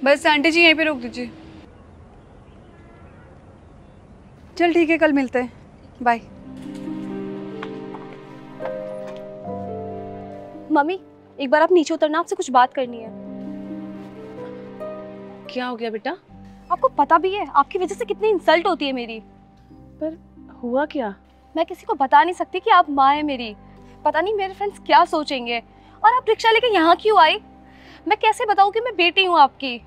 बस आंटी जी यहीं पे रोक दीजिए। चल ठीक है, कल मिलते हैं, बाय। मम्मी एक बार आप नीचे उतरना, आपसे कुछ बात करनी है। क्या हो गया बेटा? आपको पता भी है आपकी वजह से कितनी इंसल्ट होती है मेरी। पर हुआ क्या? मैं किसी को बता नहीं सकती कि आप माँ है मेरी। पता नहीं मेरे फ्रेंड्स क्या सोचेंगे। और आप रिक्शा लेके यहाँ क्यों आई? मैं कैसे बताऊँ कि मैं बेटी हूँ आपकी?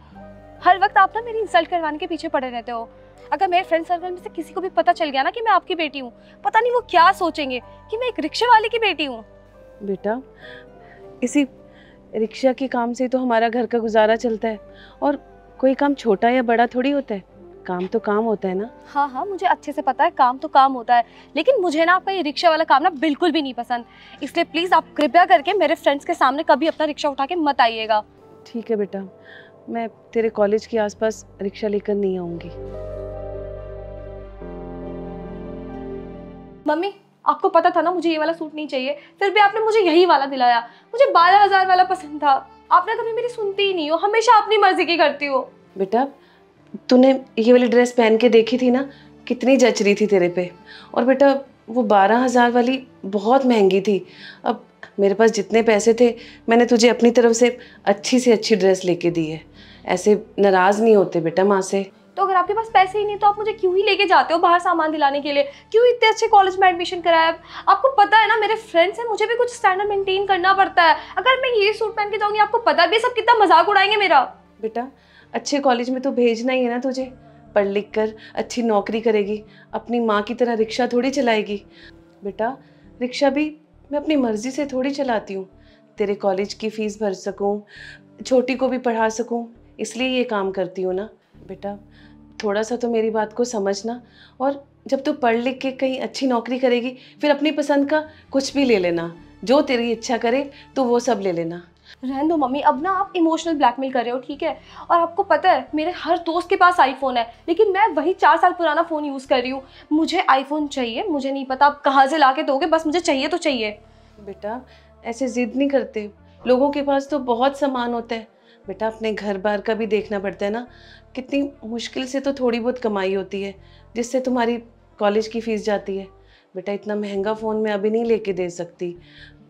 हर वक्त आप ना मेरी इंसल्ट करवाने के पीछे पड़े रहते हो। अगर मेरे फ्रेंड सर्कल में से किसी को भी पता चल गया ना कि मैं आपकी बेटी हूँ, पता नहीं वो क्या सोचेंगे कि मैं एक रिक्शे वाले की बेटी हूँ। बेटा, इसी रिक्शा के काम से तो हमारा घर का गुजारा चलता है, और कोई काम छोटा या बड़ा थोड़ी होता है। काम तो काम होता है ना। हाँ हाँ, मुझे अच्छे से पता है काम तो काम होता है, लेकिन मुझे ना आपका ये रिक्शा वाला काम ना बिल्कुल भी नहीं पसंद। इसलिए प्लीज आप कृपया करके मेरे फ्रेंड्स के सामने कभी अपना रिक्शा उठा के मत आइएगा। ठीक है बेटा, मैं तेरे कॉलेज के आसपास रिक्शा लेकर नहीं आऊंगी। मम्मी आपको पता था ना मुझे ये वाला सूट नहीं चाहिए, फिर भी आपने मुझे यही वाला दिलाया। मुझे 12,000 वाला पसंद था। आपने कभी मेरी सुनती ही नहीं हो, हमेशा अपनी मर्जी की करती हो। बेटा, तूने ये वाली ड्रेस पहन के देखी थी ना, कितनी जच रही थी तेरे पे। और बेटा, वो 12,000 वाली बहुत महंगी थी। अब मेरे पास जितने पैसे थे, मैंने तुझे अपनी तरफ से अच्छी ड्रेस लेके दी है। ऐसे नाराज नहीं होते बेटा माँ से। तो अगर आपके पास पैसे ही नहीं तो आप मुझे क्यों ही लेके जाते हो बाहर सामान दिलाने के लिए? क्यों इतने अच्छे कॉलेज में एडमिशन कराया? आपको पता है ना मेरे फ्रेंड्स हैं, मुझे भी कुछ स्टैंडर्ड मेंटेन करना पड़ता है। अगर मैं ये सूट पहन के जाऊंगी, आपको पता भी है सब कितना मजाक उड़ाएंगे मेरा। बेटा, अच्छे कॉलेज में तो भेजना ही है ना तुझे। पढ़ लिख कर अच्छी नौकरी करेगी, अपनी माँ की तरह रिक्शा थोड़ी चलाएगी। बेटा, रिक्शा भी मैं अपनी मर्जी से थोड़ी चलाती हूँ। तेरे कॉलेज की फीस भर सकूँ, छोटी को भी पढ़ा सकूँ, इसलिए ये काम करती हूँ ना। बेटा, थोड़ा सा तो मेरी बात को समझना। और जब तू पढ़ लिख के कहीं अच्छी नौकरी करेगी, फिर अपनी पसंद का कुछ भी ले लेना। जो तेरी इच्छा करे तो वो सब ले लेना। रहने दो मम्मी, अब ना आप इमोशनल ब्लैकमेल कर रहे हो, ठीक है? और आपको पता है मेरे हर दोस्त के पास आईफोन है, लेकिन मैं वही 4 साल पुराना फ़ोन यूज़ कर रही हूँ। मुझे आईफोन चाहिए, मुझे नहीं पता आप कहाँ से ला के दोगे, बस मुझे चाहिए तो चाहिए। बेटा, ऐसे जिद नहीं करते। लोगों के पास तो बहुत सामान होता है। बेटा, अपने घर बार का भी देखना पड़ता है ना। कितनी मुश्किल से तो थोड़ी बहुत कमाई होती है, जिससे तुम्हारी कॉलेज की फीस जाती है। बेटा, इतना महंगा फ़ोन मैं अभी नहीं लेके दे सकती।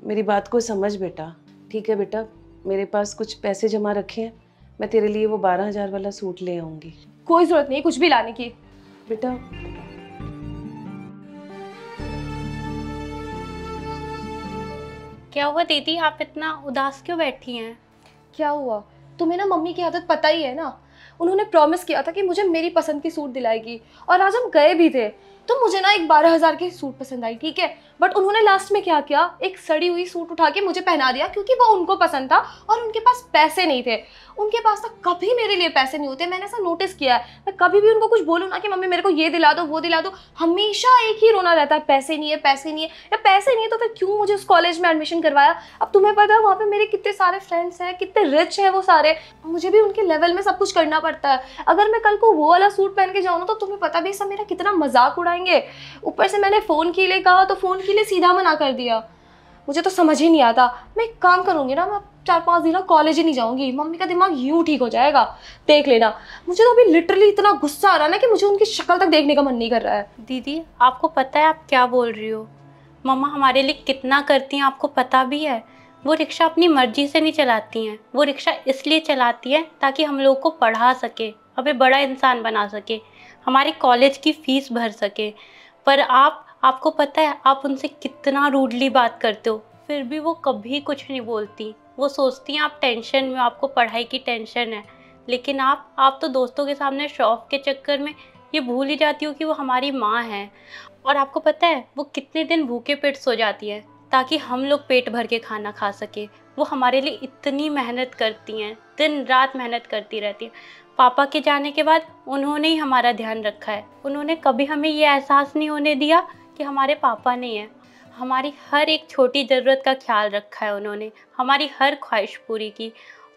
मेरी बात को समझ बेटा। ठीक है बेटा, मेरे पास कुछ पैसे जमा रखे हैं, मैं तेरे लिए वो 12,000 वाला सूट ले आऊँगी। कोई ज़रूरत नहीं कुछ भी लाने की। बेटा, क्या हुआ दीदी, आप इतना उदास क्यों बैठी हैं? क्या हुआ? तुम्हें ना मम्मी की आदत पता ही है ना। उन्होंने प्रॉमिस किया था कि मुझे मेरी पसंद की सूट दिलाएगी, और आज हम गए भी थे। तो मुझे ना एक 12,000 की सूट पसंद आई, ठीक है? बट उन्होंने लास्ट में क्या किया, एक सड़ी हुई सूट उठा के मुझे पहना दिया, क्योंकि वो उनको पसंद था और उनके पास पैसे नहीं थे। उनके पास ना कभी मेरे लिए पैसे नहीं होते, मैंने ऐसा नोटिस किया है। मैं कभी भी उनको कुछ बोलूँ ना कि मम्मी मेरे को ये दिला दो वो दिला दो, हमेशा एक ही रोना रहता है, पैसे नहीं है पैसे नहीं है। या पैसे नहीं है तो फिर क्यों मुझे उस कॉलेज में एडमिशन करवाया? अब तुम्हें पता है वहाँ पे मेरे कितने सारे फ्रेंड्स हैं, कितने रिच हैं वो सारे। मुझे भी उनके लेवल में सब कुछ करना पड़ता है। अगर मैं कल को वो वाला सूट पहन के जाऊँ ना, तो तुम्हें पता भी सब मेरा कितना मजाक उड़ाएंगे। ऊपर से मैंने फ़ोन के लिए कहा तो फ़ोन के लिए सीधा मना कर दिया। मुझे तो समझ ही नहीं आता। मैं एक काम करूंगी ना, मैं 4-5 दिन कॉलेज ही नहीं जाऊंगी, मम्मी का दिमाग यूं ठीक हो जाएगा, देख लेना। मुझे तो अभी लिटरली इतना गुस्सा आ रहा है ना कि मुझे उनकी शक्ल तक देखने का मन नहीं कर रहा है। दीदी, आपको पता है आप क्या बोल रही हो? मम्मा हमारे लिए कितना करती हैं आपको पता भी है। वो रिक्शा अपनी मर्जी से नहीं चलाती हैं, वो रिक्शा इसलिए चलाती हैं ताकि हम लोग को पढ़ा सके, हमें बड़ा इंसान बना सके, हमारी कॉलेज की फ़ीस भर सके। पर आपको पता है आप उनसे कितना रूडली बात करते हो, फिर भी वो कभी कुछ नहीं बोलती। वो सोचती हैं आप टेंशन में हो, आपको पढ़ाई की टेंशन है। लेकिन आप तो दोस्तों के सामने शो ऑफ के चक्कर में ये भूल ही जाती हो कि वो हमारी माँ है। और आपको पता है वो कितने दिन भूखे पेट सो जाती है ताकि हम लोग पेट भर के खाना खा सके। वो हमारे लिए इतनी मेहनत करती हैं, दिन रात मेहनत करती रहती हैं। पापा के जाने के बाद उन्होंने ही हमारा ध्यान रखा है। उन्होंने कभी हमें ये एहसास नहीं होने दिया कि हमारे पापा नहीं हैं। हमारी हर एक छोटी ज़रूरत का ख्याल रखा है उन्होंने, हमारी हर ख्वाहिश पूरी की।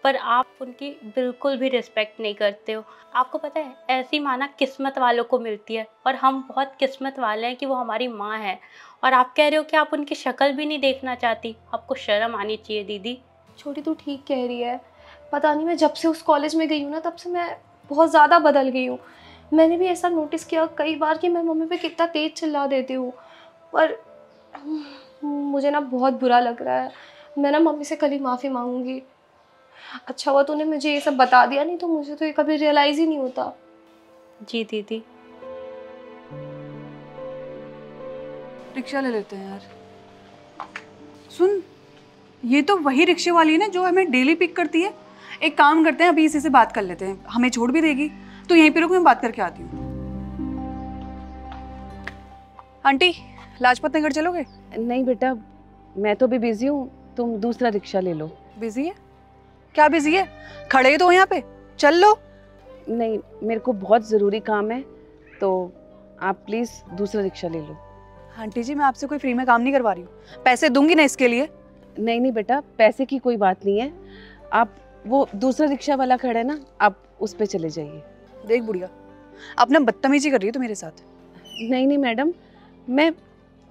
पर आप उनकी बिल्कुल भी रिस्पेक्ट नहीं करते हो। आपको पता है ऐसी माँ ना किस्मत वालों को मिलती है, और हम बहुत किस्मत वाले हैं कि वो हमारी माँ है। और आप कह रहे हो कि आप उनकी शक्ल भी नहीं देखना चाहती। आपको शर्म आनी चाहिए दीदी। छोटी तू ठीक कह रही है, पता नहीं, मैं जब से उस कॉलेज में गई हूँ ना, तब से मैं बहुत ज़्यादा बदल गई हूँ। मैंने भी ऐसा नोटिस किया कई बार कि मैं मम्मी पे कितना तेज़ चिल्ला देती हूँ, पर मुझे ना बहुत बुरा लग रहा है। मैं ना मम्मी से कल ही माफ़ी मांगूंगी। अच्छा हुआ तूने मुझे ये सब बता दिया, नहीं तो मुझे तो ये कभी रियलाइज़ ही नहीं होता। जी दीदी। रिक्शा ले लेते हैं यार। सुन, ये तो वही रिक्शे वाली है ना जो हमें डेली पिक करती है। एक काम करते हैं, अभी इसी से बात कर लेते हैं, हमें छोड़ भी देगी। तो यहीं पे रुक, मैं बात करके आती हूँ। आंटी, लाजपत नगर चलोगे? नहीं बेटा, मैं तो भी बिजी हूँ, तुम दूसरा रिक्शा ले लो। बिजी है? क्या बिजी है? खड़े ही तो हो यहाँ पे, चल लो। नहीं, मेरे को बहुत ज़रूरी काम है, तो आप प्लीज़ दूसरा रिक्शा ले लो। आंटी जी, मैं आपसे कोई फ्री में काम नहीं करवा रही हूँ, पैसे दूंगी ना इसके लिए। नहीं नहीं बेटा, पैसे की कोई बात नहीं है। आप वो दूसरा रिक्शा वाला खड़ा है ना, आप उस पे चले जाइए। देख बुढ़िया, अपना बदतमीजी कर रही है तो मेरे साथ। नहीं नहीं मैडम, मैं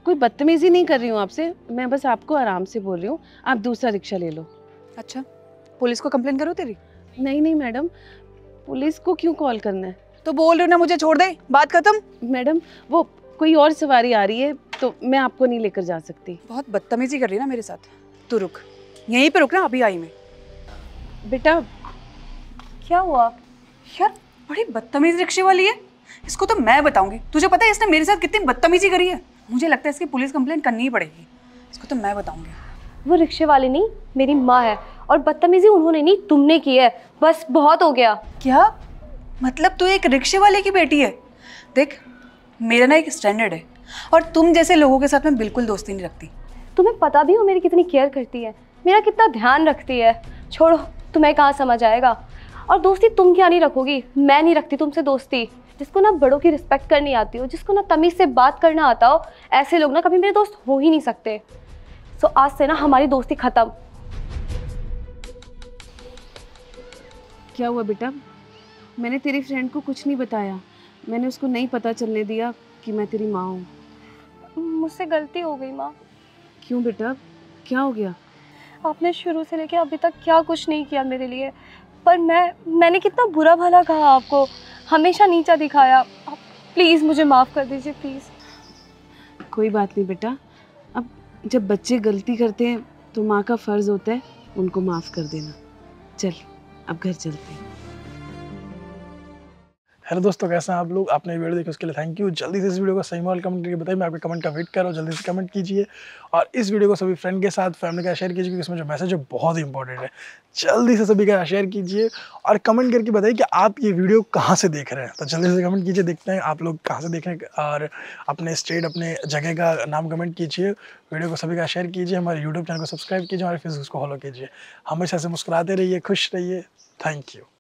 कोई बदतमीजी नहीं कर रही हूँ आपसे, मैं बस आपको आराम से बोल रही हूँ, आप दूसरा रिक्शा ले लो। अच्छा, पुलिस को कंप्लेन करो तेरी? नहीं नहीं मैडम, पुलिस को क्यों कॉल करना है? तो बोल रही हो ना, मुझे छोड़ दे, बात खत्म। मैडम, वो कोई और सवारी आ रही है, तो मैं आपको नहीं लेकर जा सकती। बहुत बदतमीजी कर रही है ना मेरे साथ। तू रुक, यहीं पे रुकना, अभी आई मैं। बेटा क्या हुआ? यार, बड़ी बदतमीज रिक्शे वाली है, इसको तो मैं बताऊंगी। तुझे पता है इसने मेरे साथ कितनी बदतमीजी करी है? मुझे लगता है इसकी पुलिस कंप्लेंट करनी ही पड़ेगी। इसको तो मैं बताऊंगी। वो रिक्शे वाली नहीं, मेरी माँ है, और बदतमीजी उन्होंने नहीं, तुमने की है। बस बहुत हो गया। क्या मतलब तू एक रिक्शे वाले की बेटी है? देख, मेरा ना एक स्टैंडर्ड है, और तुम जैसे लोगों के साथ मैं बिल्कुल दोस्ती नहीं रखती। तुम्हें पता भी हो मेरी कितनी केयर करती है, मेरा कितना ध्यान रखती है। छोड़ो, तुम्हें कहाँ समझ आएगा। और दोस्ती तुम क्या नहीं रखोगी, मैं नहीं रखती तुमसे दोस्ती। जिसको ना बड़ों की रिस्पेक्ट करनी आती हो, जिसको ना तमीज़ से बात करना आता हो, ऐसे लोग ना कभी मेरे दोस्त हो ही नहीं सकते। सो आज से ना हमारी दोस्ती खत्म। क्या हुआ बेटा? मैंने तेरी फ्रेंड को कुछ नहीं बताया, मैंने उसको नहीं पता चलने दिया कि मैं तेरी माँ हूँ। मुझसे गलती हो गई माँ। क्यों बेटा, क्या हो गया? आपने शुरू से लेके अभी तक क्या कुछ नहीं किया मेरे लिए, पर मैंने कितना बुरा भला कहा आपको, हमेशा नीचा दिखाया। आप प्लीज़ मुझे माफ़ कर दीजिए, प्लीज़। कोई बात नहीं बेटा, अब जब बच्चे गलती करते हैं तो माँ का फ़र्ज़ होता है उनको माफ़ कर देना। चल अब घर चलते हैं। हेलो दोस्तों, कैसे हैं आप लोग? आपने वीडियो देखी उसके लिए थैंक यू। जल्दी से इस वीडियो को सही माहौल कमेंट करके बताइए, मैं आपके कमेंट का वेट कर रहा हूँ। जल्दी से कमेंट कीजिए और इस वीडियो को सभी फ्रेंड के साथ, फैमिली के साथ शेयर कीजिए, क्योंकि इसमें जो मैसेज है बहुत ही इंपॉर्टेंट है। जल्दी से सभी का शेयर कीजिए और कमेंट करके बताइए कि आप ये वीडियो कहाँ से देख रहे हैं। तो जल्दी से कमेंट कीजिए, देखते हैं आप लोग कहाँ से देख रहे हैं, और अपने स्टेट, अपने जगह का नाम कमेंट कीजिए। वीडियो को सभी का शेयर कीजिए, हमारे यूट्यूब चैनल को सब्सक्राइब कीजिए, हमारे फेसबुक को फॉलो कीजिए। हमेशा से मुस्कुराते रहिए, खुश रहिए। Thank you.